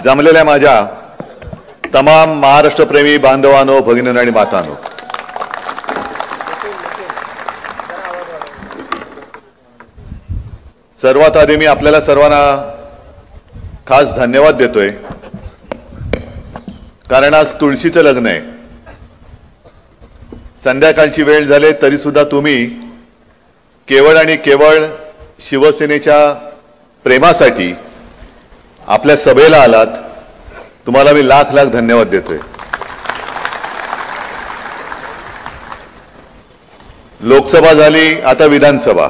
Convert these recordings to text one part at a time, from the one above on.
जमलेल्या माझ्या तमाम महाराष्ट्रप्रेमी बांधवांनो, भगिनींनो आणि मातांनो, सर्वात आधी मी आपल्याला सर्वांना खास धन्यवाद देतोय, कारण आज तुळशीचं लग्न आहे. संध्याकाळची वेळ झाली तरी सुद्धा तुम्ही केवळ आणि केवळ शिवसेनेच्या प्रेमासाठी आपल्या सभेला आलात. तुम्हाला मी लाख लाख धन्यवाद देतोय. लोकसभा झाली, आता विधानसभा.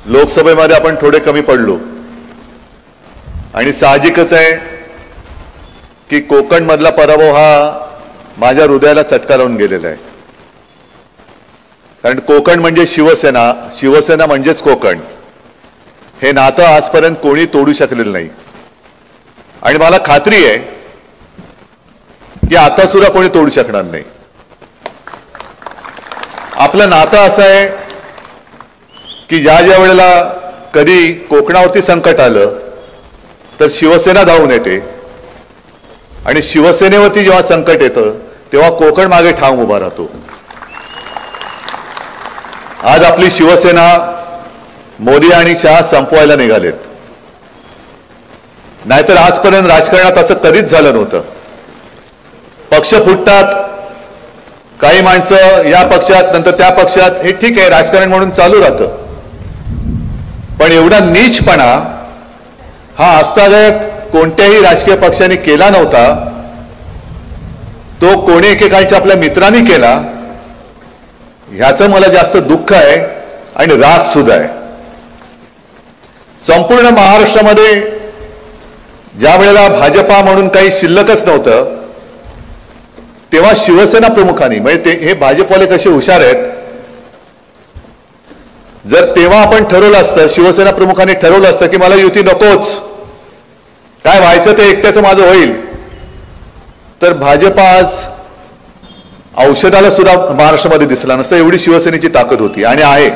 लोकसभेमध्ये आपण थोडे कमी पडलो आणि साहजिकच आहे की कोकण मधला पराभव हा माझ्या हृदयाला चटका लावून गेलेला आहे. कारण कोकण म्हणजे शिवसेना, शिवसेना म्हणजेच कोकण. हे नातं आजपर्यंत कोणी तोडू शकलेलं नाही आणि मला खात्री आहे की आता सुद्धा कोणी तोडू शकणार नाही. आपलं नातं असं आहे की ज्या ज्या वेळेला कधी कोकणावरती संकट आलं तर शिवसेना धावून येते आणि शिवसेनेवरती जेव्हा संकट येतं तेव्हा कोकण मागे ठाम उभा राहतो. आज आपली शिवसेना मोदी आणि शहा संपवायला निघालेत. नाहीतर आजपर्यंत राजकारणात असं कधीच झालं नव्हतं. पक्ष फुटतात, काही माणसं या पक्षात नंतर त्या पक्षात, हे ठीक आहे, राजकारण म्हणून चालू राहतं. पण एवढा नीचपणा हा आजतागत कोणत्याही राजकीय पक्षाने केला नव्हता. तो कोणी एकेकाळच्या आपल्या मित्रांनी केला. ह्याचं मला जास्त दुःख आहे आणि राग सुद्धा आहे. संपूर्ण महाराष्ट्रामध्ये ज्या वेळेला भाजपा म्हणून काही शिल्लकच नव्हतं तेव्हा शिवसेना प्रमुखांनी, म्हणजे हे भाजपवाले कसे हुशार आहेत, जर तेव्हा आपण ठरवलं असतं, शिवसेना प्रमुखांनी ठरवलं असतं की मला युती नकोच, काय व्हायचं ते एकट्याचं माझं होईल, तर भाजपा आज औषधाला सुद्धा महाराष्ट्रामध्ये दिसला नसतं. एवढी शिवसेनेची ताकद होती आणि आहे.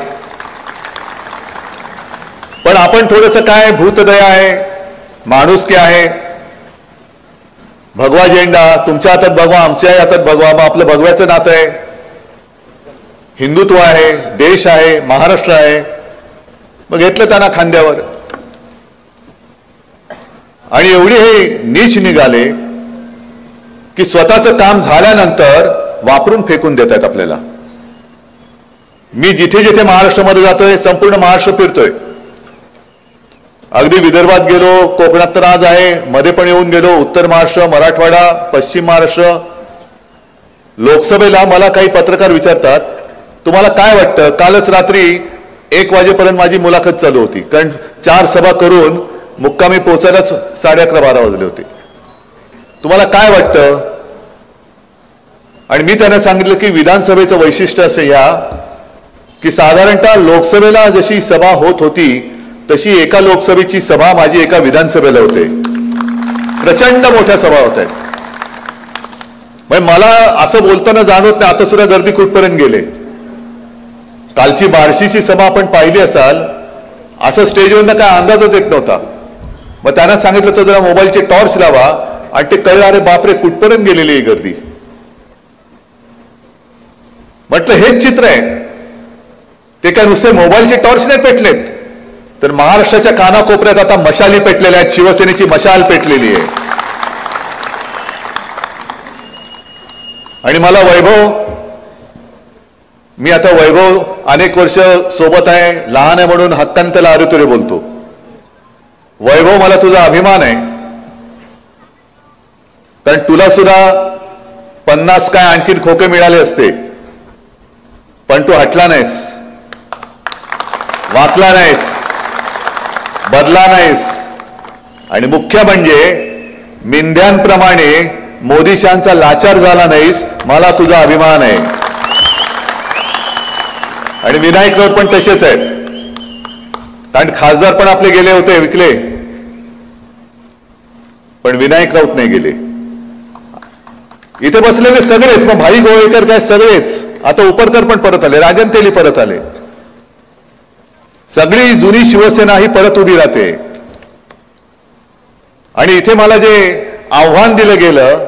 पण आपण थोडंसं काय भूतदया आहे, माणुसकी आहे, भगवा झेंडा, तुमच्या हातात भगवा, आमच्या हातात भगवा, मग आपलं भगव्याचं नातं आहे, हिंदुत्व आहे, देश आहे, महाराष्ट्र आहे, मग घेतलं त्यांना खांद्यावर. आणि एवढी हे नीच निघाले की स्वतःचं काम झाल्यानंतर वापरून फेकून देत आहेत आपल्याला. मी जिथे जिथे महाराष्ट्रामध्ये जातोय, संपूर्ण महाराष्ट्र फिरतोय. अगदी विदर्भात गेलो, कोकणात तर आज आहे, मध्ये पण येऊन गेलो, उत्तर महाराष्ट्र, मराठवाडा, पश्चिम महाराष्ट्र. लोकसभेला मला काही पत्रकार विचारतात, तुम्हाला काय वाटतं, कालच रात्री 1 वाजेपर्यंत माझी मुलाखत चालू होती, कारण 4 सभा करून मुक्कामी पोहोचायलाच 11:30-12 वाजले होते. तुम्हाला काय वाटतं? आणि मी त्यांना सांगितलं की विधानसभेचं वैशिष्ट्य असं या की साधारणतः लोकसभेला जशी सभा होत होती तशी एका लोकसभेची सभा माझी एका विधानसभेला होते. प्रचंड मोठ्या सभा होत आहेत. म्हणजे मला असं बोलताना जाणवत नाही आता सुद्धा गर्दी कुठपर्यंत गेले. कालची बार्शीची सभा आपण पाहिली असाल, असं स्टेजवरनं काय अंदाजच येत नव्हता. मग त्यांना सांगितलं तर जरा मोबाईलचे टॉर्च लावा आणि ते कळलं, अरे बापरे, कुठपर्यंत गेलेली ही गर्दी. म्हटलं हेच चित्र आहे. ते काय नुसते मोबाईलचे टॉर्च नाही पेटलेत, तर महाराष्ट्राच्या कानाकोपऱ्यात आता मशाली पेटलेल्या आहेत. शिवसेनेची मशाल पेटलेली आहे. आणि मला मी आता वैभव अनेक वर्ष सोबत आहे, लहान आहे म्हणून हक्काने त्याला अरे बोलतो. वैभव, मला तुझा अभिमान आहे, कारण तुला सुद्धा 50 काय आणखीन खोके मिळाले असते, पण तू हटला नाहीस, वाकला नाहीस, बदला नाहीस. आणि मुख्य म्हणजे मेंढ्यांप्रमाणे मोदी शहांचा लाचार झाला नाहीस. मला तुझा अभिमान आहे. आणि विनायक राऊत पण तसेच आहेत, कारण खासदार पण आपले गेले होते, विकले, पण विनायक राऊत नाही गेले. इथे बसलेले सगळेच, मग भाई गोळेकर काय सगळेच, आता उपरकर पण परत आले, राजन तेली परत आले. सगळी जुनी शिवसेना ही परत उभी राहते. आणि इथे मला जे आव्हान दिलं गेलं,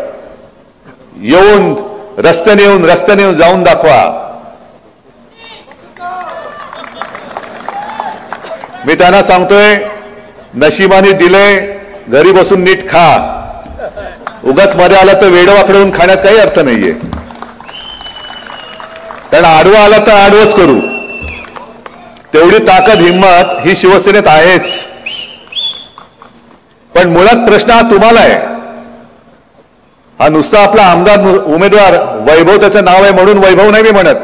येऊन रस्त्याने जाऊन दाखवा, मी त्यांना सांगतोय नशिबाने दिले, घरी बसून नीट खा, उगाच मध्ये आला तर वेडवाकडून खाण्यात काही अर्थ नाहीये. कारण आडवा आला तर आडवच करू, तेवढी ताकद हिंमत ही शिवसेनेत आहेच. पण मुळात प्रश्न हा तुम्हाला आहे. हा नुसता आपला आमदार उमेदवार वैभव त्याचं नाव आहे म्हणून वैभव नाही मी म्हणत.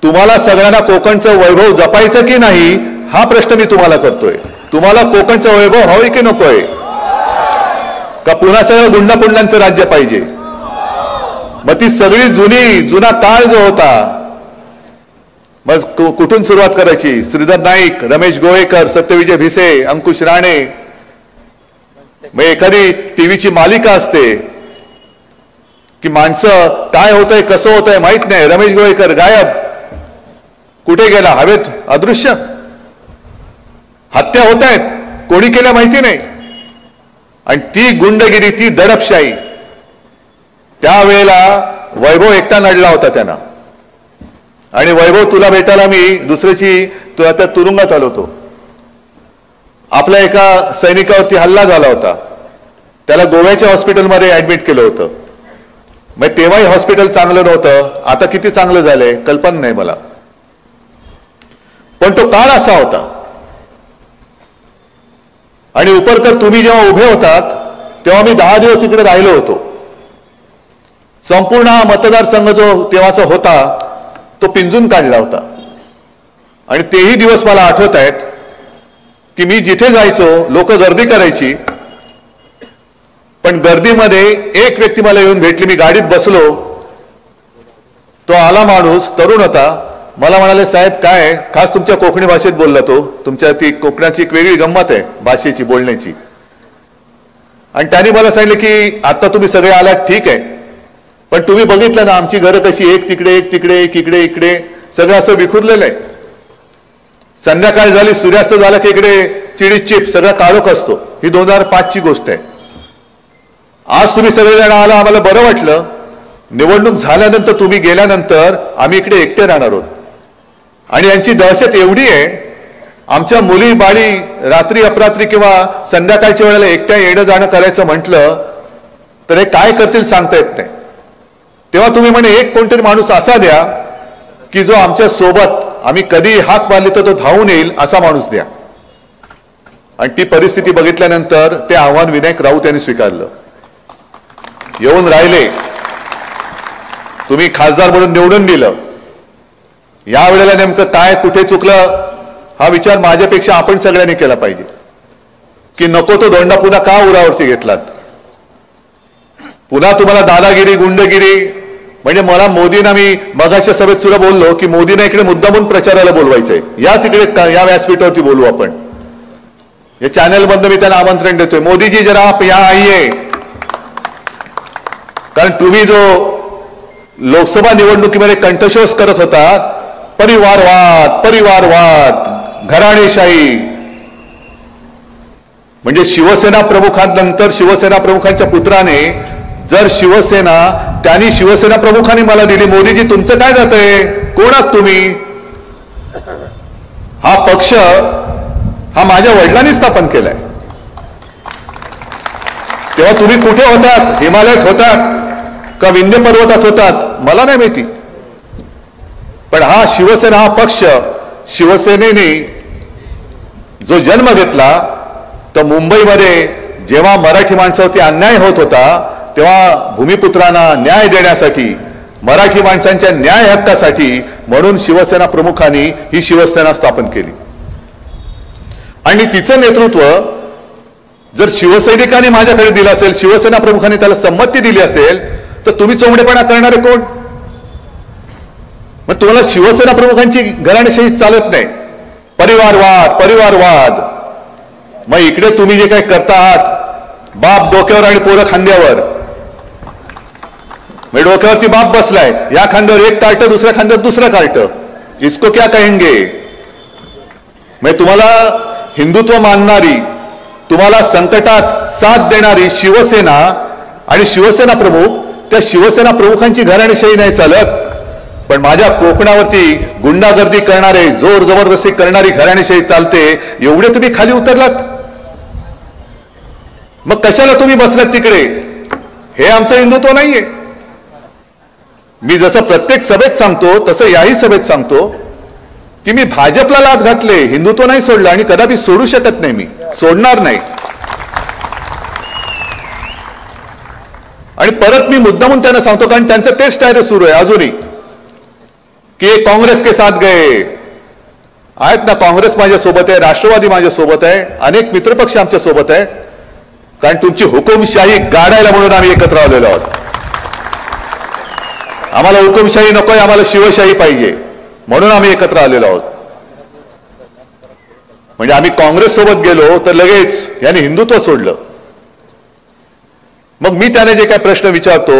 तुम्हाला सगळ्यांना कोकणचं वैभव जपायचं की नाही हा प्रश्न मी तुम्हाला करतोय. तुम्हाला कोकणचं वैभव हवंय की नकोय, का पुन्हा सगळं गुंडापुंडांचं राज्य पाहिजे? मग ती सगळी जुना काळ जो होता, मग कुठून सुरुवात करायची? श्रीधर नाईक, रमेश गोवेकर, सत्यविजय भिसे, अंकुश राणे. मग एखादी टीव्हीची मालिका असते की माणसं काय होतंय कसं होतंय माहित नाही, रमेश गोवेकर गायब, कुठे गेला? हवेत अदृश्य. हत्या होत आहेत, कोणी केल्या माहिती नाही. आणि ती गुंडगिरी, ती दडपशाही, त्यावेळेला वैभव एकटा नडला होता त्यांना. आणि वैभव तुला भेटायला मी दुसऱ्याची तू आता तुरुंगात आलो होतो. आपल्या एका सैनिकावरती हल्ला झाला होता, त्याला गोव्याच्या हॉस्पिटलमध्ये ऍडमिट केलं होतं. मग तेव्हाही हॉस्पिटल चांगलं नव्हतं, आता किती चांगलं झालंय कल्पना नाही मला. पण तो काळ असा होता. आणि उपरकर तुम्ही जेव्हा उभे होतात तेव्हा मी 10 दिवस इकडे राहिलो होतो. संपूर्ण मतदारसंघ जो तेव्हाचा होता तो पिंजून काढला होता. आणि तेही दिवस मला आठवत आहेत की मी जिथे जायचो लोक गर्दी करायची, पण गर्दीमध्ये एक व्यक्ती मला येऊन भेटली. मी गाडीत बसलो, तो आला माणूस, तरुण होता. मला म्हणाले साहेब काय, खास तुमच्या कोकणी भाषेत बोलला तो. तुमच्या ती कोकणाची एक वेगळी गंमत आहे भाषेची, बोलण्याची. आणि त्यांनी मला सांगितलं की आता तुम्ही सगळे आलात ठीक आहे, पण तुम्ही बघितलं ना आमची घरं कशी, एक तिकडे एक तिकडे एक इकडे इकडे सगळं असं विखुरलेलं आहे. संध्याकाळ झाली, सूर्यास्त झाला की इकडे चिडी चिप सगळा काळोख असतो. ही 2005 ची गोष्ट आहे. आज तुम्ही सगळेजण आला, आम्हाला बरं वाटलं. निवडणूक झाल्यानंतर तुम्ही गेल्यानंतर आम्ही इकडे एकटे राहणार आहोत. आणि यांची दहशत एवढी आहे, आमच्या मुली बाळी रात्री अपरात्री किंवा संध्याकाळच्या वेळेला एकट्या येणं जाणं करायचं म्हटलं तर हे काय करतील सांगता येत नाही. तेव्हा तुम्ही म्हणे एक कोणतरी माणूस असा द्या की जो आमच्या सोबत आम्ही कधी हाक मारली तर तो धावून येईल असा माणूस द्या. आणि ती परिस्थिती बघितल्यानंतर ते आव्हान विनायक राऊत यांनी स्वीकारलं. येऊन राहिले, तुम्ही खासदार म्हणून निवडून दिलं. या वेळेला नेमकं काय कुठे चुकलं हा विचार माझ्यापेक्षा आपण सगळ्यांनी केला पाहिजे की नको तो धोंडा पुन्हा का उरावरती घेतलात. पुन्हा तुम्हाला दादागिरी गुंडगिरी म्हणजे मला मोदींना मी मगाच्या सभेत सुद्धा बोललो की मोदींना इकडे मुद्दामून प्रचाराला बोलवायचंय, याच इकडे या व्यासपीठावरती बोलू आपण. या चॅनल मधनं मी त्यांना आमंत्रण देतोय, मोदीजी जरा आप यहां आइए. कारण तुम्ही जो लोकसभा निवडणुकीमध्ये कंठशोष करत होता, परिवारवाद परिवारवाद घराणेशाही, म्हणजे शिवसेना प्रमुखांनंतर शिवसेना प्रमुखांच्या पुत्राने जर शिवसेना त्यांनी शिवसेना प्रमुखांनी मला दिली, मोदीजी तुमचं काय जातंय, कोण आहात तुम्ही? हा पक्ष हा माझ्या वडिलांनी स्थापन केलाय. तेव्हा तुम्ही कुठे होतात? हिमालयात होतात का विंध्य पर्वतात होतात मला नाही माहिती. पण हा शिवसेना हा पक्ष, शिवसेनेने जो जन्म घेतला तो मुंबईमध्ये जेव्हा मराठी माणसावरती अन्याय होत होता तेव्हा भूमिपुत्रांना न्याय देण्यासाठी, मराठी माणसांच्या न्याय हक्कासाठी म्हणून शिवसेना प्रमुखांनी ही शिवसेना स्थापन केली. आणि तिचं नेतृत्व जर शिवसैनिकांनी माझ्याकडे दिलं असेल, शिवसेना प्रमुखांनी त्याला संमती दिली असेल, तर तुम्ही चोमडेपणा करणारे कोण? मग तुम्हाला शिवसेना प्रमुखांची घराणेशाही चालत नाही. परिवारवाद परिवारवाद. मग इकडे तुम्ही जे काही करता आहात, बाप डोक्यावर आणि पोरं खांद्यावर. मग डोक्यावरती बाप बसलाय, या खांद्यावर एक कार्ट, दुसऱ्या खांद्यावर दुसरं कार्ट. इसको क्या कहेंगे? मग तुम्हाला हिंदुत्व मानणारी, तुम्हाला संकटात साथ देणारी शिवसेना आणि शिवसेना प्रमुख, त्या शिवसेना प्रमुखांची घराणेशाही नाही चालत, पण माझ्या कोकणावरती गुंडागर्दी करणारे, जोर जबरदस्ती करणारी घराणेशाही चालते. एवढे तुम्ही खाली उतरलात, मग कशाला तुम्ही बसलात तिकडे? हे आमचं हिंदुत्व नाहीये. मी जसं प्रत्येक सभेत सांगतो तसं याही सभेत सांगतो की मी भाजपला लाथ घातले, हिंदुत्व नाही सोडलं आणि कदापि सोडू शकत नाही, मी सोडणार नाही. आणि परत मी मुद्दामून त्यांना सांगतो, कारण त्यांचं तेच टायर सुरू आहे अजूनही, की काँग्रेस के साथ गए आहेत ना. काँग्रेस माझ्या सोबत आहे, राष्ट्रवादी माझ्या सोबत आहे, अनेक मित्रपक्ष आमच्या सोबत आहे, कारण तुमची हुकुमशाही गाडायला म्हणून आम्ही एकत्र आलेलो आहोत. आम्हाला हुकुमशाही नकोय, आम्हाला शिवशाही पाहिजे, म्हणून आम्ही एकत्र आलेलो आहोत. म्हणजे आम्ही काँग्रेस सोबत गेलो तर लगेच यांनी हिंदुत्व सोडलं. मग मी त्याने जे काय प्रश्न विचारतो,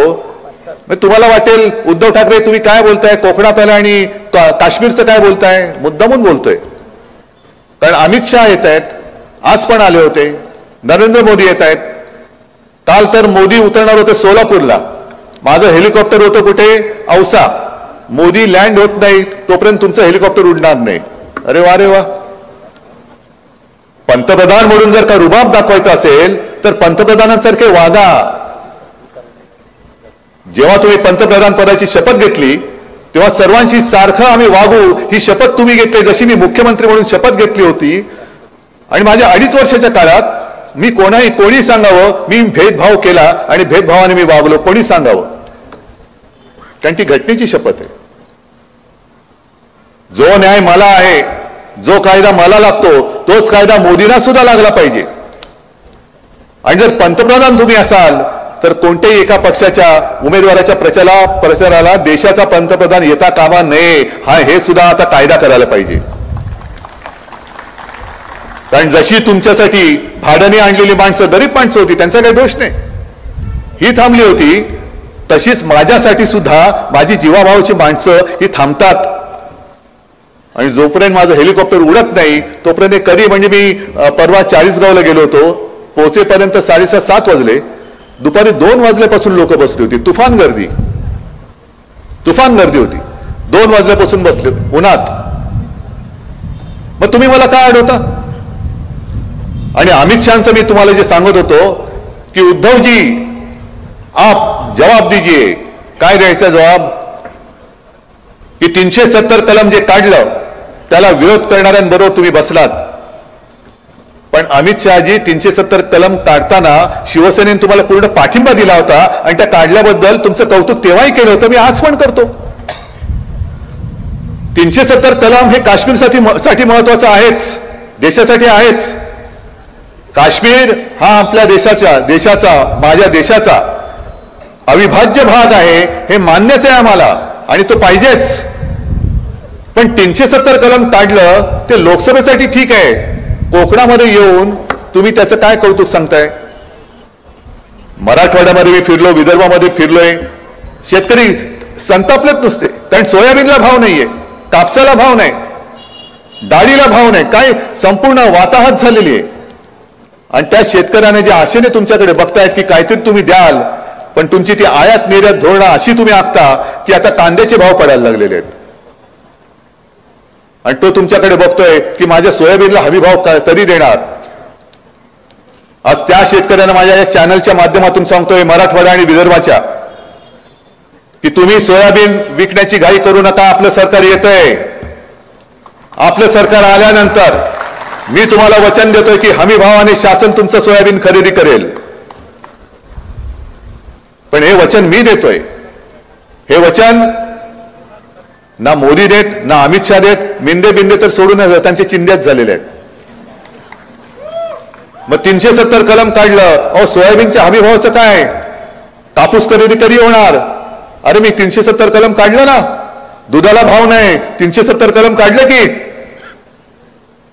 तुम्हाला वाटेल उद्धव ठाकरे तुम्ही काय बोलताय, कोकणात आला आणि काश्मीरचं काय बोलताय? मुद्दामून बोलतोय, कारण अमित शहा येत आहेत, आज पण आले होते, नरेंद्र मोदी येत आहेत. काल तर मोदी उतरणार होते सोलापूरला, माझं हेलिकॉप्टर होतं कुठे? औसा. मोदी लँड होत नाही तोपर्यंत तुमचं हेलिकॉप्टर उडणार नाही. अरे वा रे वा. पंतप्रधान म्हणून जर का रुबाब दाखवायचा असेल तर पंतप्रधानांसारखे वागा. जेव्हा तुम्ही पंतप्रधान पदाची शपथ घेतली तेव्हा सर्वांशी सारखं आम्ही वागू ही शपथ तुम्ही घेतली, जशी मी मुख्यमंत्री म्हणून शपथ घेतली होती. आणि माझ्या 2.5 वर्षाच्या काळात मी कोणी सांगावं मी भेदभाव केला आणि भेदभावाने मी वागलो, कोणी सांगावं? कारण ती घटनेची शपथ आहे. जो न्याय मला आहे, जो कायदा मला लागतो तोच कायदा मोदींना सुद्धा लागला पाहिजे. आणि जर पंतप्रधान तुम्ही असाल तर कोणत्याही एका पक्षाच्या उमेदवाराच्या प्रचाराला देशाचा पंतप्रधान येता कामा नये, हे सुद्धा आता कायदा करायला पाहिजे. कारण जशी तुमच्यासाठी भाड्याने आणलेली माणसं गरीब माणसं होती, त्यांचा काही दोष नाही, ही थांबली होती, तशीच माझ्यासाठी सुद्धा माझी जीवाभावाची माणसं ही थांबतात. आणि जोपर्यंत माझं हेलिकॉप्टर उडत नाही तोपर्यंत कधी, म्हणजे मी परवा 40गावला गेलो होतो, पोहोचेपर्यंत 6:30-7 वाजले. दुपारी 2 वाजल्यापासून लोक बसली होती, तुफान गर्दी होती. 2 वाजल्यापासून बसले उन्हात. मग तुम्ही मला काय अडवता? आणि अमित शहाचं मी तुम्हाला जे सांगत होतो की उद्धवजी आप जवाब दीजिए, काय द्यायचा जवाब? की 370 कलम जे काढलं त्याला विरोध करणाऱ्यांबरोबर तुम्ही बसलात. पण अमित शहाजी 370 कलम काढताना शिवसेनेने तुम्हाला पूर्ण पाठिंबा दिला होता आणि त्या काढल्याबद्दल तुमचं कौतुक तेव्हाही केलं होतं, मी आज पण करतो. 370 कलम हे काश्मीरसाठी महत्वाचं आहेच, देशासाठी आहेच. काश्मीर हा आपल्या देशाचा माझ्या देशाचा अविभाज्य भाग आहे, हे मान्यच आहे आम्हाला आणि तो पाहिजेच. पण 370 कलम काढलं ते लोकसभेसाठी ठीक आहे, कोकणामध्ये येऊन तुम्ही त्याचं काय कौतुक सांगताय? मराठवाड्यामध्ये मी फिरलो, विदर्भामध्ये फिरलोय, शेतकरी संतापलेत नुसते, कारण सोयाबीनला भाव नाहीये, कापसाला भाव नाही, डाळीला भाव नाही, काय संपूर्ण वाताहत झालेली आहे. आणि त्या शेतकऱ्याने ज्या आशेने तुमच्याकडे बघतायत की काहीतरी तुम्ही द्याल, पण तुमची ती आयात निर्यात धोरणं अशी तुम्ही आखता की आता कांद्याचे भाव पडायला लागलेले आहेत. आणि तो तुमच्याकडे बघतोय की माझ्या सोयाबीनला हमी भाव कधी देणार. आज त्या शेतकऱ्यांना माझ्या या चॅनलच्या माध्यमातून सांगतोय, मराठवाडा आणि विदर्भाच्या, की तुम्ही सोयाबीन विकण्याची घाई करू नका. आपलं सरकार येतंय, आपलं सरकार आल्यानंतर मी तुम्हाला वचन देतोय की हमी भावाने शासन तुमचं सोयाबीन खरेदी करेल. पण हे वचन मी देतोय, हे वचन ना मोदी देत ना अमित शहा देत. मिंदे बिंदे तर सोडून त्यांचे चिंध्याच झालेले आहेत. मग 370 कलम काढलं, सोयाबीनच्या हमी भावाचं काय? कापूस खरेदी कधी होणार? अरे मी 370 कलम काढलं ना, दुधाला भाव नाही, 370 कलम काढलं की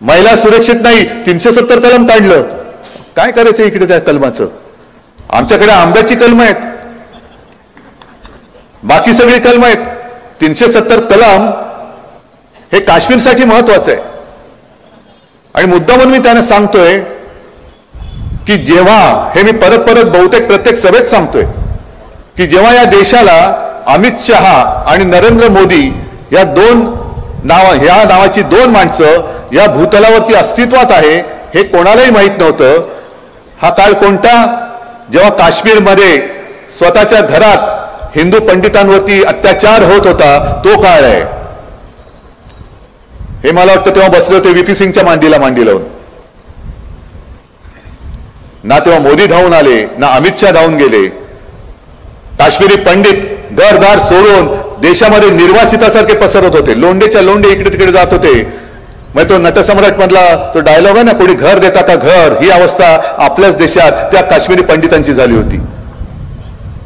महिला सुरक्षित नाही, 370 कलम काढलं. काय करायचं इकडे त्या कलमाचं? आमच्याकडे आंब्याची कलम आहेत, बाकी सगळी कलम आहेत. 370 कलम हे काश्मीरसाठी महत्वाचं आहे. आणि मुद्दा म्हणून मी त्यांना सांगतोय की जेव्हा, हे मी परत परत बहुतेक प्रत्येक सभेत सांगतोय, की जेव्हा या देशाला अमित शहा आणि नरेंद्र मोदी या नावाची दोन माणसं या भूतलावरती अस्तित्वात आहे हे कोणालाही माहित नव्हतं. हा काळ कोणता? जेव्हा काश्मीरमध्ये स्वतःच्या घरात हिंदू पंडितांवरती अत्याचार होत होता, तो काळ आहे. हे मला वाटतं तेव्हा बसले होते व्हीपी सिंगच्या मांडीला मांडी लावून. ना तेव्हा मोदी धावून आले, ना अमित शहा धावून गेले. काश्मीरी पंडित घरदार सोडून देशामध्ये निर्वासितासारखे पसरत होते, लोंडेच्या लोंडे इकडे तिकडे जात होते. मग तो नटसम्राट मधला तो डायलॉग आहे ना, कोणी घर देता का घर, ही अवस्था आपल्याच देशात त्या काश्मीरी पंडितांची झाली होती.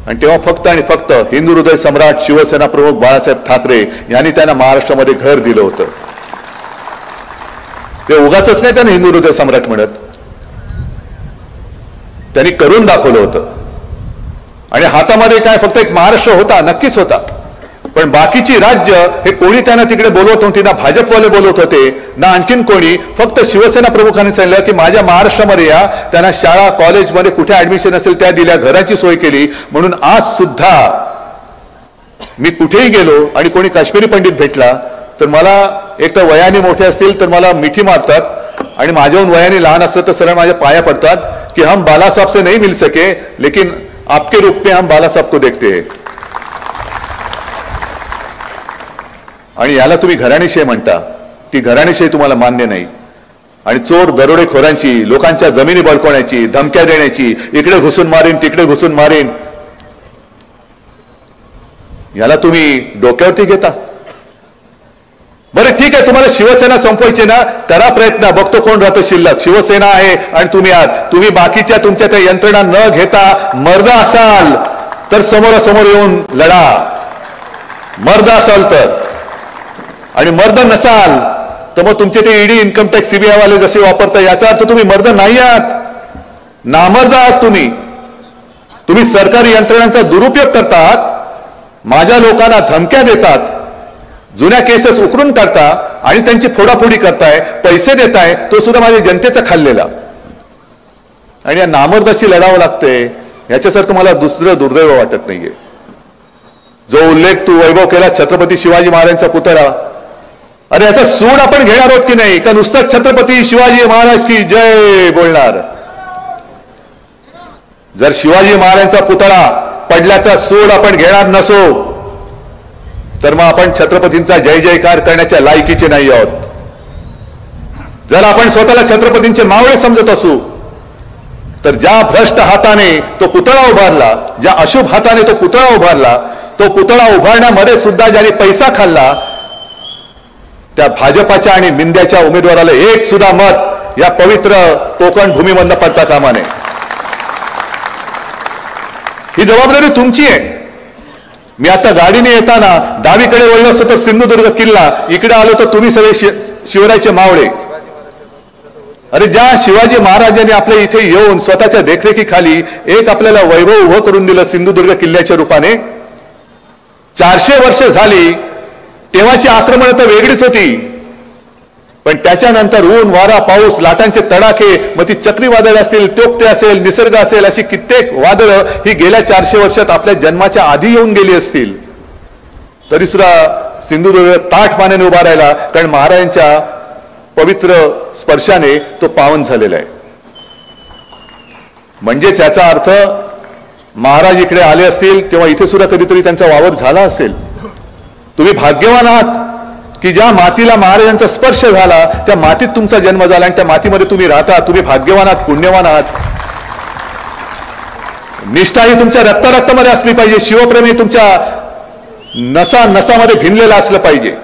आणि तेव्हा फक्त आणि फक्त हिंदू हृदय सम्राट शिवसेना प्रमुख बाळासाहेब ठाकरे यांनी त्यांना महाराष्ट्रामध्ये घर दिलं होतं. ते उगाचच नाही त्यांना हिंदू हृदय सम्राट म्हणत, त्यांनी करून दाखवलं होतं. आणि हातामध्ये काय फक्त एक महाराष्ट्र होता, नक्कीच होता, पण बाकीची राज्य हे कोणी त्यांना तिकडे बोलवत नव्हती. ना भाजपवाले बोलवत होते, ना आणखीन कोणी. फक्त शिवसेना प्रमुखांनी सांगितलं की माझ्या महाराष्ट्रामध्ये या. त्यांना शाळा कॉलेजमध्ये कुठे ऍडमिशन असेल त्या दिल्या, घराची सोय केली. म्हणून आज सुद्धा मी कुठेही गेलो आणि कोणी काश्मीरी पंडित भेटला तर मला, एक तर वयाने मोठे असतील तर मला मिठी मारतात, आणि माझ्याहून वयाने लहान असलं तर सरळ माझ्या पाया पडतात की हम बाला साहब से नहीं मिल सके, लेकिन आपके रूप में हम बाला साहब को देखते हैं. आणि याला तुम्ही घराणेशाही म्हणता. ती घराणेशाही तुम्हाला मान्य नाही. आणि चोर दरोडेखोरांची, लोकांच्या जमिनी बळकवण्याची, धमक्या देण्याची, इकडे घुसून मारीन तिकडे घुसून मारीन, याला तुम्ही डोक्यावरती घेता. बरं ठीक आहे, तुम्हाला शिवसेना संपवायची ना, करा प्रयत्न, बघतो कोण राहतं शिल्लक. शिवसेना आहे आणि तुम्ही आहात. तुम्ही बाकीच्या तुमच्या त्या यंत्रणा न घेता मर्द असाल तर समोरासमोर येऊन लढा, मर्द असाल तर. आणि मर्द नसाल तर मग तुमचे ते ईडी, इन्कम टॅक्स, सीबीआय वाले जसे वापरता, याचा अर्थ तुम्ही मर्द नाही आहात, नामर्द आहात. तुम्ही सरकारी यंत्रणांचा दुरुपयोग करतात, माझ्या लोकांना धमक्या देतात, जुन्या केसेस उकरून काढता आणि त्यांची फोडाफोडी करताय, पैसे देताय, तो सुद्धा माझ्या जनतेचा खाल्लेला. आणि या नामर्दाशी लढावं लागते, ह्याच्यासारखं मला दुसरं दुर्दैव वाटत नाहीये. जो उल्लेख तू वैभव केला छत्रपती शिवाजी महाराजांचा पुतळा, अरे याचा सूड आपण घेणार आहोत की नाही, का नुसतं छत्रपती शिवाजी महाराज की जय बोलणार? जर शिवाजी महाराजांचा पुतळा पडल्याचा सूड आपण घेणार नसो तर मग आपण छत्रपतींचा जय जयकार करण्याच्या लायकीचे नाही आहोत. जर आपण स्वतःला छत्रपतींचे मावळे समजत असू तर ज्या भ्रष्ट हाताने तो पुतळा उभारला, ज्या अशुभ हाताने तो पुतळा उभारला, तो पुतळा उभारण्यामध्ये सुद्धा ज्याने पैसा खाल्ला, त्या भाजपाच्या आणि मिंद्याच्या उमेदवाराला एक सुद्धा मत या पवित्र कोकण भूमीमधनं पडता कामा नये. ही जबाबदारी तुमची आहे. मी आता गाडीने येताना डावीकडे वळलो असतो तर सिंधुदुर्ग किल्ला, इकडे आलो तर तुम्ही सगळे शिवरायचे मावळे. अरे ज्या शिवाजी महाराजांनी आपल्या इथे येऊन स्वतःच्या देखरेखीखाली एक आपल्याला वैभव उभं करून दिलं सिंधुदुर्ग किल्ल्याच्या रूपाने, 400 वर्ष झाली, तेव्हाची आक्रमण तर वेगळीच होती, पण त्याच्यानंतर ऊन, वारा, पाऊस, लाटांचे तडाखे, मग ती चक्रीवादळ असतील, तोक्ते असेल, निसर्ग असेल, अशी कित्येक वादळं ही गेल्या 400 वर्षात आपल्या जन्माच्या आधी येऊन गेली असतील, तरी सुद्धा सिंधुदुर्ग ताठ पाण्याने उभा राहिला, कारण महाराजांच्या पवित्र स्पर्शाने तो पावन झालेला आहे. म्हणजेच याचा अर्थ महाराज इकडे आले असतील तेव्हा इथे सुद्धा कधीतरी त्यांचा वावर झाला असेल. तुम्ही भाग्यवान आहात की ज्या मातीला महाराजांचा स्पर्श झाला त्या मातीत तुमचा जन्म झाला आणि त्या मातीमध्ये तुम्ही राहता. तुम्ही भाग्यवान आहात, पुण्यवान आहात. निष्ठा ही तुमच्या रक्तामध्ये असली पाहिजे. शिवप्रेमी तुमच्या नसामध्ये भिनलेला असलं पाहिजे.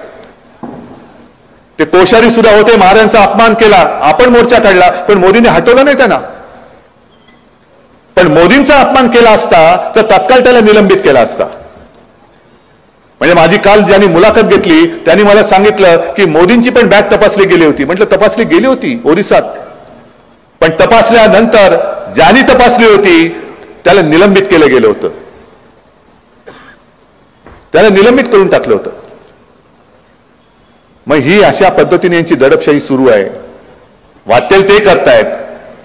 ते कोश्यारी सुद्धा होते, महाराजांचा अपमान केला, आपण मोर्चा काढला, पण मोदींनी हटवलं नाही त्यांना. पण मोदींचा अपमान केला असता तर तत्काळ त्याला निलंबित केला असता. म्हणजे माझी काल ज्यांनी मुलाखत घेतली त्यांनी मला सांगितलं की मोदींची पण बॅग तपासली गेली होती. म्हटलं तपासली गेली होती ओरिसात, पण तपासल्यानंतर ज्यांनी तपासली होती त्याला निलंबित केलं गेलं होतं, त्याला निलंबित करून टाकलं होतं. मग ही अशा पद्धतीने यांची दडपशाही सुरू आहे. वाटेल ते करतायत.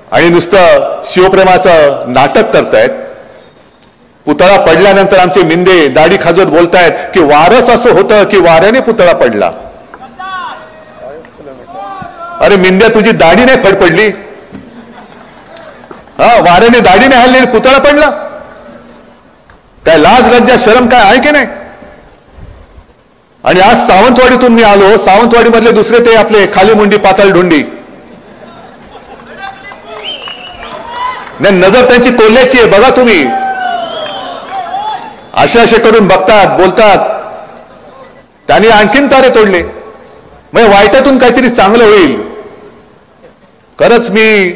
आणि नुसतं शिवप्रेमाचं नाटक करतायत. पुतळा पडल्यानंतर आमचे मिंदे दाढी खाजवत बोलतायत की वारच असं होतं की वाऱ्याने पुतळा पडला. अरे मिंद्या, तुझी दाढी नाही फडफडली? वाऱ्याने दाढी नाही हल्ली, पुतळा पडला? काय लाज लज्जा शरम काय आहे की नाही? आणि आज सावंतवाडीतून मी आलो. सावंतवाडी मधले दुसरे ते आपले खाली मुंडी पाताळ ढोंडी, नजर त्यांची कोल्ह्याची आहे. बघा तुम्ही, असे असे करून बघतात, बोलतात. त्यांनी आणखीन तारे तोडले. म्हणजे वाईटातून काहीतरी चांगलं होईल. खरंच मी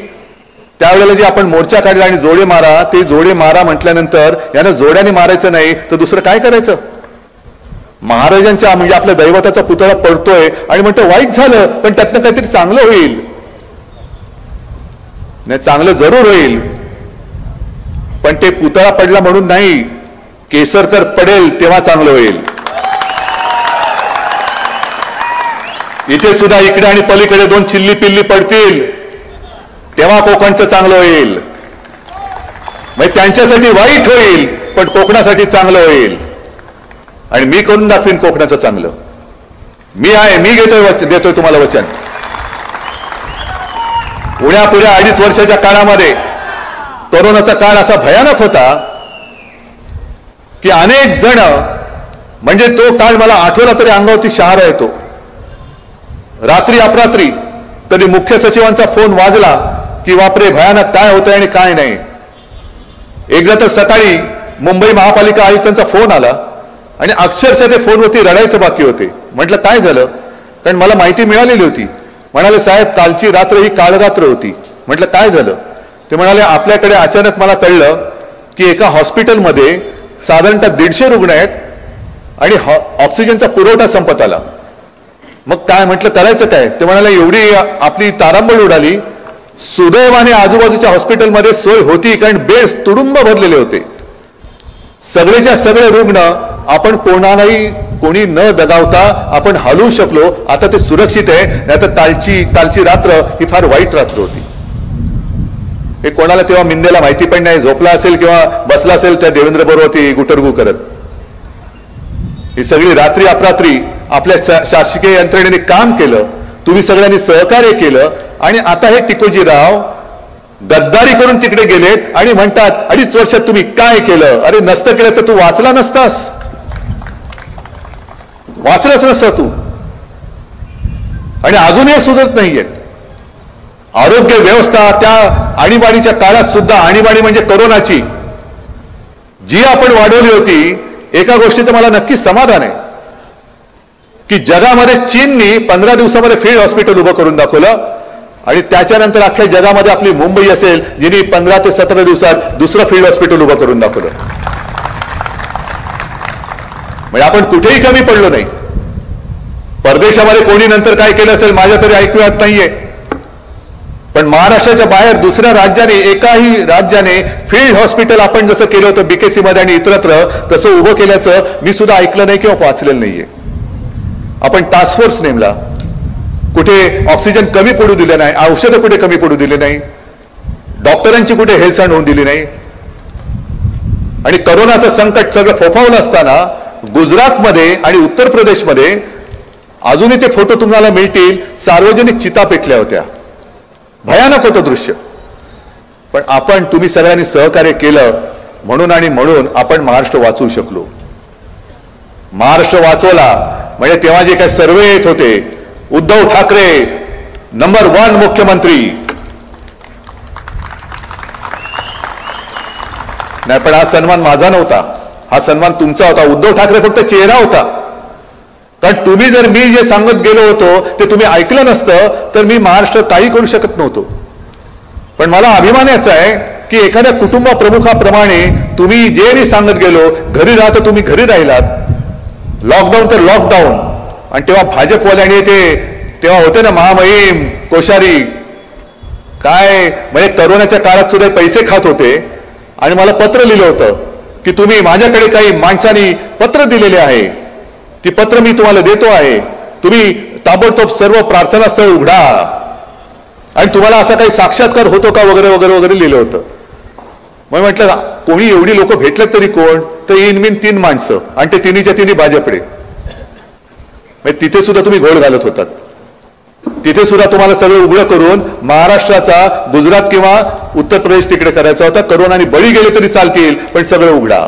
त्यावेळेला जे आपण मोर्चा काढला आणि जोडे मारा, ते जोडे मारा म्हटल्यानंतर यानं जोड्याने मारायचं नाही तर दुसरं काय करायचं? महाराजांच्या म्हणजे आपल्या दैवताचा पुतळा पडतोय आणि म्हणतो वाईट झालं, पण त्यातनं काहीतरी चांगलं होईल. नाही, चांगलं जरूर होईल, पण ते पुतळा पडला म्हणून नाही, केसरकर पडेल तेव्हा चांगलं होईल. इथे सुद्धा इकडे आणि पलीकडे दोन चिल्ली पिल्ली पडतील तेव्हा कोकणचं चांगलं होईल. म्हणजे त्यांच्यासाठी वाईट होईल, पण कोकणासाठी चांगलं होईल. आणि मी करून दाखवीन कोकणाचं चांगलं. मी आहे, मी देतोय तुम्हाला वचन. पुढ्या 2.5 वर्षाच्या काळामध्ये कोरोनाचा काळ असा भयानक होता की अनेक जण, म्हणजे तो काळ मला आठवला तरी अंगावरती शहारा येतो. रात्री अपरात्री कधी मुख्य सचिवांचा फोन वाजला की बापरे भयानक काय होतंय आणि काय नाही. एकदा तर सकाळी मुंबई महापालिका आयुक्तांचा फोन आला आणि अक्षरशः ते फोनवरती रडायचं बाकी होते. म्हटलं काय झालं? कारण मला माहिती मिळालेली होती. म्हणाले साहेब कालची रात्र ही काळरात्र होती. म्हटलं काय झालं? ते म्हणाले आपल्याकडे अचानक मला कळलं की एका हॉस्पिटलमध्ये साधारणतः 150 रुग्ण आहेत आणि ऑक्सिजनचा पुरवठा संपत आला. मग काय? म्हटलं करायचं काय? ते म्हणाले एवढी आपली तारांबळ उडाली. सुदैवाने आजूबाजूच्या हॉस्पिटलमध्ये सोय होती, कारण बेड्स तुडुंब भरलेले होते. सगळेच्या सगळे रुग्ण आपण कोणी न दगावता आपण हलवू शकलो. आता ते सुरक्षित आहे. नाही तर कालची रात्र ही फार वाईट रात्र होती. हे कोणाला तेव्हा मिंदेला माहिती पण नाही. झोपला असेल किंवा बसला असेल त्या देवेंद्र बरोबर गुटरगू करत. ही सगळी रात्री अपरात्री आपल्या शासकीय यंत्रणेने काम केलं. तुम्ही सगळ्यांनी सहकार्य केलं. आणि आता हे टिकोजीराव गद्दारी करून तिकडे गेलेत आणि म्हणतात 2.5 वर्षात तुम्ही काय केलं? अरे नसतं केलं तर तू वाचला नसतास. वाचलाच नसता तू. आणि अजूनही सुधरत नाहीये. आरोग्य व्यवस्था त्या आणीबाणीच्या काळात सुद्धा, आणीबाणी म्हणजे कोरोनाची जी आपण वाढवली होती, एका गोष्टीचं मला नक्कीच समाधान आहे की जगामध्ये चीननी 15 दिवसामध्ये फील्ड हॉस्पिटल उभं करून दाखवलं. आणि त्याच्यानंतर अख्ख्या जगामध्ये आपली मुंबई असेल जिने 15 ते 17 दिवसात दुसरं फील्ड हॉस्पिटल उभं करून दाखवलं. म्हणजे आपण कुठेही कमी पडलो नाही. परदेशामध्ये कोणी नंतर काय केलं असेल माझ्या तरी ऐकू येत नाहीये, पण महाराष्ट्राच्या बाहेर दुसऱ्या राज्याने, एकाही राज्याने फील्ड हॉस्पिटल आपण जसं केलं होतं बीकेसी मध्ये आणि इतरत्र, तसं उभं केल्याचं मी सुद्धा ऐकलं नाही किंवा वाचलेलं नाहीये. आपण टास्क फोर्स नेमला. कुठे ऑक्सिजन कमी पडू दिले नाही, औषधं कुठे कमी पडू दिले नाही, डॉक्टरांची कुठे हेळसांड होऊन दिली नाही. आणि करोनाचं संकट सगळं फोफावलं असताना गुजरातमध्ये आणि उत्तर प्रदेशमध्ये अजूनही ते फोटो तुम्हाला मिळतील, सार्वजनिक चिता पेटल्या होत्या. भयानक होतं दृश्य. पण तुम्ही सगळ्यांनी सहकार्य केलं म्हणून आपण महाराष्ट्र वाचवू शकलो. महाराष्ट्र वाचवला म्हणजे तेव्हा जे काही सर्वे येत होते, उद्धव ठाकरे नंबर 1 मुख्यमंत्री. नाही, पण हा सन्मान माझा नव्हता, हा सन्मान तुमचा होता. उद्धव ठाकरे फक्त चेहरा होता. कारण तुम्ही जर मी जे सांगत गेलो होतो ते तुम्ही ऐकलं नसतं तर मी महाराष्ट्र काही करू शकत नव्हतो. पण मला अभिमान याचा आहे की एखाद्या कुटुंब प्रमुखाप्रमाणे तुम्ही जे मी सांगत गेलो, घरी राहता तुम्ही घरी राहिलात, लॉकडाऊन तर लॉकडाऊन. आणि तेव्हा भाजपवाल्याने तेव्हा होते ना महामहिम कोश्यारी, काय म्हणजे करोनाच्या काळात सुद्धा पैसे खात होते. आणि मला पत्र लिहिलं होतं की तुम्ही, माझ्याकडे काही माणसांनी पत्र दिलेले आहे, ती पत्र मी तुम्हाला देतो आहे, तुम्ही ताबडतोब सर्व प्रार्थनास्थळ उघडा. आणि तुम्हाला असा काही साक्षात्कार होतो का वगैरे वगैरे वगैरे लिहिलं होतं. मग म्हटलं कोणी एवढी लोक भेटलं तरी कोण, तर इनमीन 3 माणसं आणि ते तिन्हीच्या तिन्ही भाजपडे. तिथे सुद्धा तुम्ही घोळ घालत होतात. तिथे सुद्धा तुम्हाला सगळं उघडं करून महाराष्ट्राचा गुजरात किंवा उत्तर प्रदेश तिकडे करायचा होता. करोनाने बळी गेले तरी चालतील पण सगळं उघडा.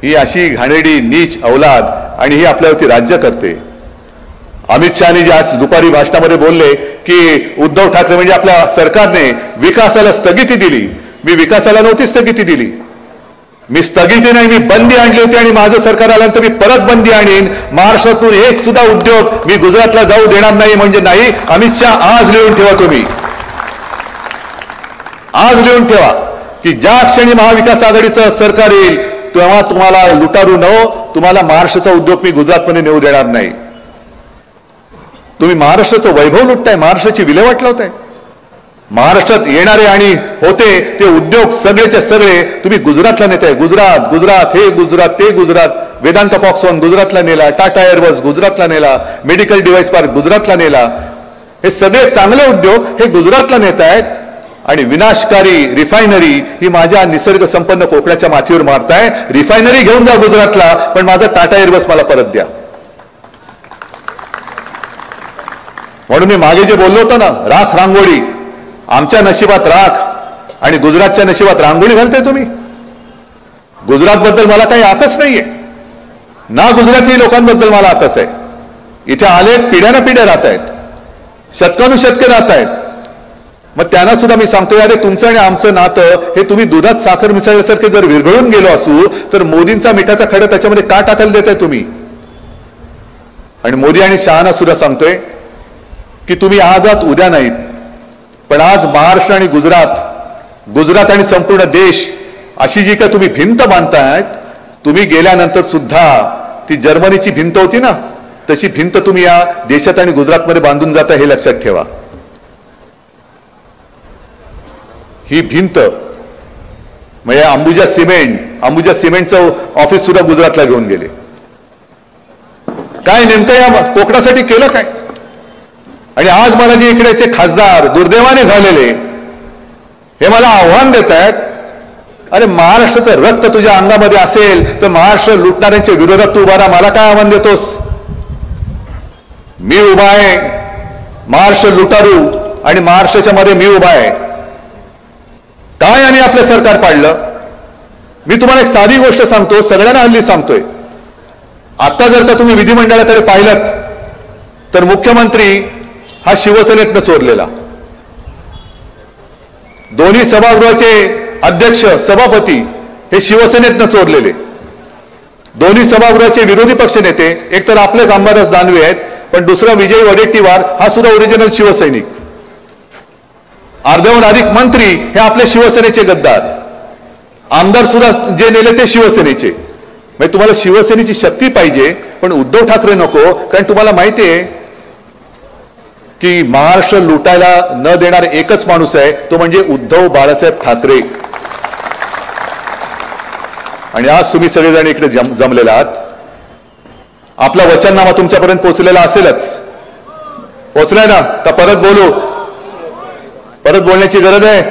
ही अशी घाणेरडी नीच औलाद आणि ही आपल्यावरती राज्य करते. अमित शहानी जे आज दुपारी भाषणामध्ये बोलले की उद्धव ठाकरे म्हणजे आपल्या सरकारने विकासाला स्थगिती दिली. मी विकासाला नव्हती स्थगिती दिली, मी स्थगिती नाही, मी बंदी आणली होती आणि माझं सरकार आल्यानंतर मी परत बंदी आणीन. महाराष्ट्रातून एक सुद्धा उद्योग मी गुजरातला जाऊ देणार नाही म्हणजे नाही. अमित शहा आज लिहून ठेवा, तुम्ही आज लिहून ठेवा की ज्या क्षणी महाविकास आघाडीचं सरकार येईल तेव्हा तुम्हाला लुटारू नको, तुम्हाला महाराष्ट्राचा उद्योग मी गुजरातमध्ये नेऊ देणार नाही. तुम्ही महाराष्ट्राचं वैभव लुटताय, महाराष्ट्राची विल्हेवाट लावताय. महाराष्ट्रात येणारे आणि होते ते उद्योग सगळेचे सगळे तुम्ही गुजरातला नेताय. गुजरात गुजरात हे गुजरात ते गुजरात. वेदांत फॉक्सॉन गुजरातला नेला, टाटा एअरबस गुजरातला नेला, मेडिकल डिव्हाइस पार्क गुजरातला नेला. हे सगळे चांगले उद्योग हे गुजरातला नेत आहेत आणि विनाशकारी रिफायनरी ही माझ्या निसर्ग संपन्न कोकणाच्या माथीवर मारताय. रिफायनरी घेऊन जा गुजरातला, पण माझा टाटा एअरबस मला परत द्या. म्हणून मी मागे जे बोललो होतो ना, राख रांगोळी, आमच्या नशिबात राख आणि गुजरातच्या नशिबात रांगोळी घालताय तुम्ही. गुजरात बद्दल मला काही आकस नाहीये ना, गुजराती लोकांबद्दल मला आकस आहे. इथे आले पिढ्यानपिढ्या राहत आहेत, शतकानुशतके राहत आहेत. मग त्यांना सुद्धा मी सांगतोय, अरे तुमचं आणि आमचं नातं हे तुम्ही दुधात साखर मिसळल्यासारखे जर विरघळून गेलो असू तर मोदींचा मिठाचा खडा त्याच्यामध्ये का टाकायला देताय तुम्ही. आणि मोदी आणि शहाना सुद्धा सांगतोय की तुम्ही आज आहात उद्या नाहीत, पण आज महाराष्ट्र आणि गुजरात आणि संपूर्ण देश अशी जी काय तुम्ही भिंत बांधतायत, तुम्ही गेल्यानंतर सुद्धा ती जर्मनीची भिंत होती ना, तशी भिंत तुम्ही या देशात आणि गुजरातमध्ये बांधून जाता, हे लक्षात ठेवा. ही भिंत म्हणजे अंबुजा सिमेंटचं ऑफिस सुद्धा गुजरातला घेऊन गेले. काय नेमकं या कोकणासाठी केलं काय. आणि आज मला जे इकडेचे खासदार दुर्दैवाने झालेले हे मला आव्हान देत आहेत, अरे महाराष्ट्राचं रक्त तुझ्या अंगामध्ये असेल तर महाराष्ट्र लुटणाऱ्यांच्या विरोधात तू उभा राहा. मला काय आव्हान देतोस. मी उभा आहे, महाराष्ट्र लुटारू आणि महाराष्ट्राच्या मध्ये मी उभा आहे. काय आणि आपलं सरकार पाडलं. मी तुम्हाला एक साधी गोष्ट सांगतो, सगळ्यांना हल्ली सांगतोय. आता जर का तुम्ही विधिमंडळाकडे पाहिलं तर मुख्यमंत्री हा शिवसेनेतनं चोरलेला, दोन्ही सभागृहाचे अध्यक्ष सभापती हे शिवसेनेतनं चोरलेले, दोन्ही सभागृहाचे विरोधी पक्ष नेते एक तर आपलेच अंबादास दानवे आहेत, पण दुसरा विजय वडेट्टीवार हा सुद्धा ओरिजिनल शिवसैनिक. अर्ध्याहून अधिक मंत्री हे आपले शिवसेनेचे गद्दार, आमदार सुद्धा जे नेले ते शिवसेनेचे. म्हणजे तुम्हाला शिवसेनेची शक्ती पाहिजे पण उद्धव ठाकरे नको. कारण तुम्हाला माहिती आहे की महाराष्ट्र लुटायला न देणारा एकच माणूस आहे, तो म्हणजे उद्धव बाळासाहेब ठाकरे. आणि आज तुम्ही सगळेजण इकडे जमलेला आहात. आपला वचननामा तुमच्यापर्यंत पोहोचलेला असेलच. पोहोचलाय ना का परत बोलू. परत बोलण्याची गरज आहे.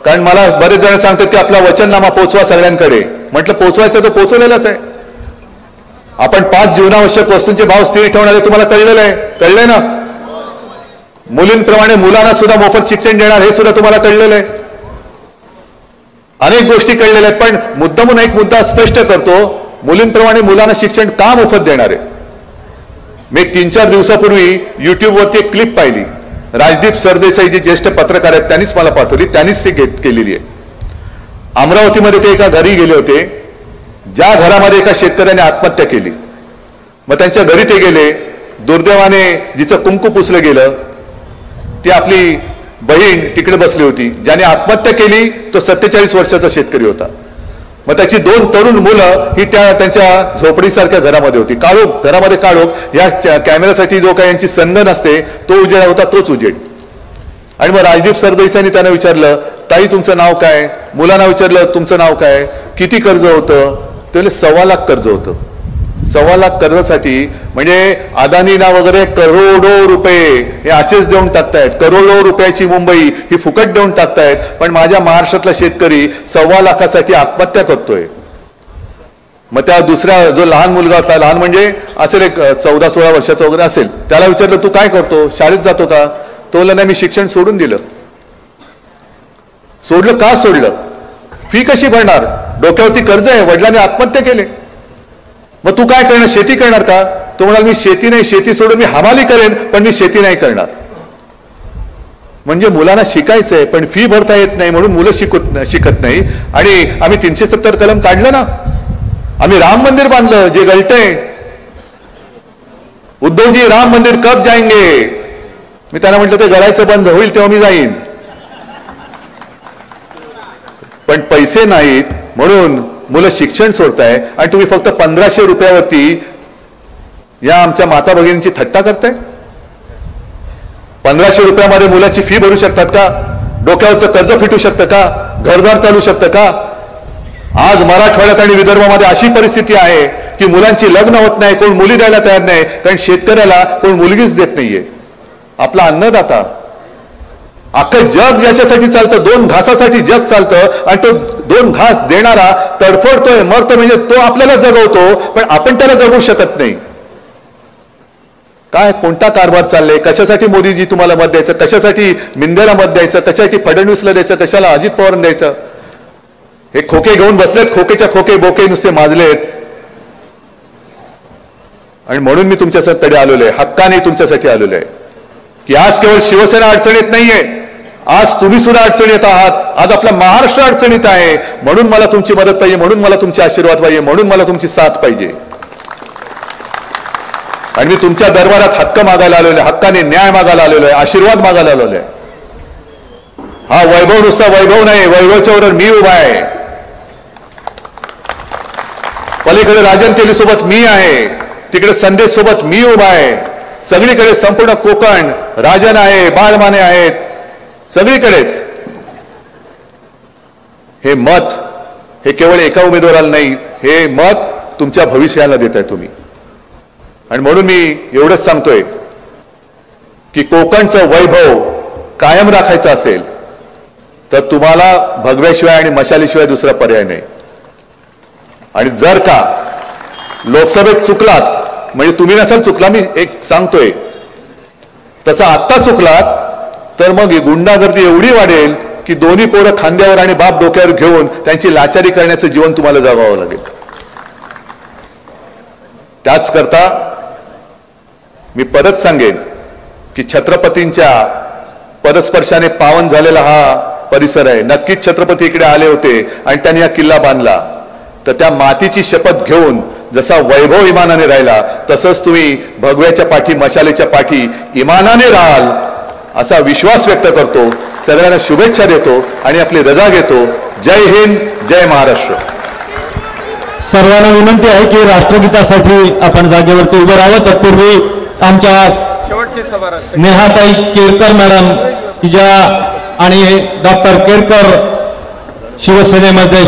कारण मला बरेच जण सांगतात की आपला वचननामा पोहोचवा सगळ्यांकडे. म्हटलं पोहोचवायचं तर पोहोचवलेलाच आहे. आपण 5 जीवनावश्यक वस्तूंचे भाव स्थिर ठेवणारे तुम्हाला कळलेलं आहे. कळलंय ना. मुलींप्रमाणे मुलांना सुद्धा मोफत शिक्षण देणार हे सुद्धा तुम्हाला कळलेलं आहे. अनेक गोष्टी कळलेल्या आहेत. पण मुद्दामून एक मुद्दा स्पष्ट करतो, मुलींप्रमाणे मुलांना शिक्षण का मोफत देणार आहे. मी 3-4 दिवसापूर्वी युट्यूबवरती एक क्लिप पाहिली. राजदीप सरदेसाई जे ज्येष्ठ पत्रकार आहेत त्यांनीच मला पाठवली, त्यांनीच ती केलेली आहे. अमरावतीमध्ये ते एका घरी गेले होते, ज्या घरामध्ये एका शेतकऱ्याने आत्महत्या केली. मग त्यांच्या घरी ते गेले. दुर्दैवाने जिचं कुंकू पुसलं गेलं ती आपली बहीण तिकडे बसली होती. ज्याने आत्महत्या केली तो 47 वर्षाचा शेतकरी होता. मग त्याची 2 तरुण मुलं ही त्यांच्या झोपडीसारख्या घरामध्ये होती. काळोख, घरामध्ये काळोख. या कॅमेऱ्यासाठी जो काही यांची संगन असते तो उजेड होता, तोच उजेड. आणि मग राजदीप सरदेसाईंनी त्यांना विचारलं, ताई तुमचं नाव काय. मुलांना विचारलं तुमचं नाव काय, किती कर्ज होतं. ते 1.25 लाख कर्ज होतं. 1.25 लाख कर्जासाठी, म्हणजे अदानीना वगैरे करोडो रुपये हे असेच देऊन टाकतायत, करोडो रुपयाची मुंबई ही फुकट देऊन टाकतायत, पण माझ्या महाराष्ट्रातला शेतकरी 1.25 लाखासाठी आत्महत्या करतोय. मग त्या दुसऱ्या जो लहान मुलगा होता, लहान म्हणजे असेल एक 14-16 वर्षाचा वगैरे असेल, त्याला विचारलं तू काय करतो, शाळेत जातो का? तो म्हणला नाही मी शिक्षण सोडून दिलं. सोडलं का सोडलं? फी कशी भरणार, डोक्यावरती कर्ज आहे, वडिलांनी आत्महत्या केले. मग तू काय करणार, शेती करणार का? तो म्हणाल मी शेती नाही, शेती सोडून मी हमाली करेन, पण मी शेती नाही करणार. म्हणजे मुलांना शिकायचंय पण फी भरता येत नाही म्हणून मुलं शिकत नाही. आणि आम्ही 370 कलम काढलं ना, आम्ही राम मंदिर बांधलं जे गलटय. उद्धवजी राम मंदिर कब जाएंगे? मी त्यांना म्हटलं ते गळायचं बंद होईल तेव्हा मी जाईन. पण पैसे नाहीत म्हणून मुलं शिक्षण सोडताय आणि तुम्ही फक्त 1500 रुपयावरती या आमच्या माता भगिनींची थट्टा करताय. 1500 रुपयामध्ये मुलाची फी भरू शकतात का? डोक्यावरचं कर्ज फिटू शकतं का? घरदार चालू शकतं का? आज मराठवाड्यात आणि विदर्भामध्ये अशी परिस्थिती आहे की मुलांची लग्न होत नाही, कोण मुली द्यायला तयार नाही, कारण शेतकऱ्याला कोण मुलगीच देत नाहीये. आपला अन्नदाता, अख्खं जग ज्याच्यासाठी चालतं, 2 घासासाठी जग चालतं आणि तो 2 घास देणारा तडफडतोय, मरतोय, म्हणजे तो आपल्याला जगवतो पण आपण त्याला जगवू शकत नाही. काय कोणता कारभार चाललाय? कशासाठी मोदीजी तुम्हाला मत द्यायचं, कशासाठी मिंदेला मत द्यायचं, कशासाठी फडणवीसला द्यायचं, कशाला अजित पवार द्यायचं? हे खोके घेऊन बसलेत, खोकेच्या खोके बोके नुसते माजलेत. आणि म्हणून मी तुमच्याकडे आलेलो आहे, हक्काने तुमच्यासाठी आलेलो आहे की आज केवळ शिवसेना अडचणीत नाहीये, आज तुम्ही सुद्धा अडचणीत आहात, आज आपला महाराष्ट्र अडचणीत आहे. म्हणून मला तुमची मदत पाहिजे, म्हणून मला तुमचे आशीर्वाद पाहिजे, म्हणून मला तुमची साथ पाहिजे. आणि मी तुमच्या दरबारात हक्क मागायला आलेलो आहे, हक्काने न्याय मागायला आलेलो आहे, आशीर्वाद मागायला आलेलो आहे. हा वैभव नुसता वैभव नाही, वैभवच्या वर मी उभा आहे. पलीकडे राजन तेली सोबत मी आहे, तिकडे संदेश सोबत मी उभा आहे. सगळीकडे संपूर्ण कोकण राजन आहे, बाळमाने आहेत, सगळीकडेच. हे मत हे केवळ एका उमेदवाराला नाही, हे मत तुमच्या भविष्याला देताय तुम्ही. आणि म्हणून मी एवढंच सांगतोय की कोकणचं वैभव कायम राखायचं असेल तर तुम्हाला भगव्याशिवाय आणि मशालीशिवाय दुसरा पर्याय नाही. आणि जर का लोकसभेत चुकलात, म्हणजे तुम्ही नसाल चुकला, मी एक सांगतोय, तसं आत्ता चुकलात तर मग गुंडागर्दी एवढी वाढेल की दोन्ही पोरं खांद्यावर आणि बाप डोक्यावर घेऊन त्यांची लाचारी करण्याचं जीवन तुम्हाला जगावं लागेल. त्याच करता मी परत सांगेन की छत्रपतींच्या पदस्पर्शाने पावन झालेला हा परिसर आहे. नक्कीच छत्रपती इकडे आले होते आणि त्यांनी हा किल्ला बांधला, तर त्या मातीची शपथ घेऊन जसा वैभव इमानाने राहिला तसंच तुम्ही भगव्याच्या पाठी, मशालेच्या पाठी इमानाने राहाल असा विश्वास व्यक्त करतो. सगळ्यांना शुभेच्छा देतो आणि आपली रजा घेतो. जय हिंद, जय महाराष्ट्र. सर्वांना विनंती आहे की राष्ट्रगीतासाठी आपण जागेवरती उभं राहावं. तत्पूर्वी आमच्या स्नेहाताई केरकर मॅडम ज्या आणि डॉक्टर केरकर शिवसेनेमध्ये